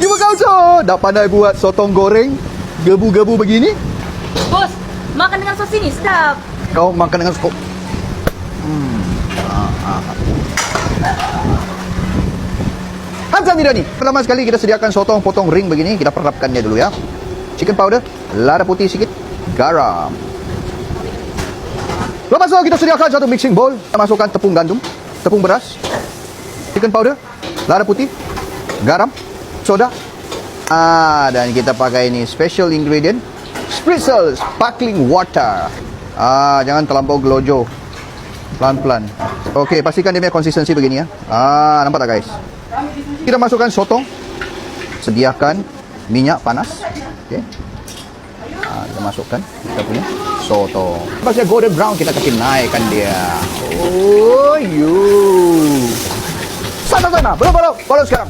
Gimana kau so? Dah pandai buat sotong goreng gebu-gebu begini? Bos, makan dengan sos ini sedap. Kau makan dengan skop. Hamzah Mirani. Pertama sekali kita sediakan sotong potong ring begini. Kita perapkannya dulu ya. Chicken powder, lada putih sedikit, garam. Lepas itu kita sediakan satu mixing bowl. Kita masukkan tepung gandum, tepung beras, chicken powder, lada putih, garam, soda. Dan kita pakai ini special ingredient, spritzel sparkling water. Jangan terlampau gelojo. Pelan-pelan. Okey, pastikan dia punya konsistensi begini ya. Nampak tak guys? Kita masukkan sotong. Sediakan minyak panas. Okey. Kita masukkan kita punya sotong. Lepas dia golden brown, kita kasih naikkan dia. Oh, you. Sana. Belum. Follow sekarang.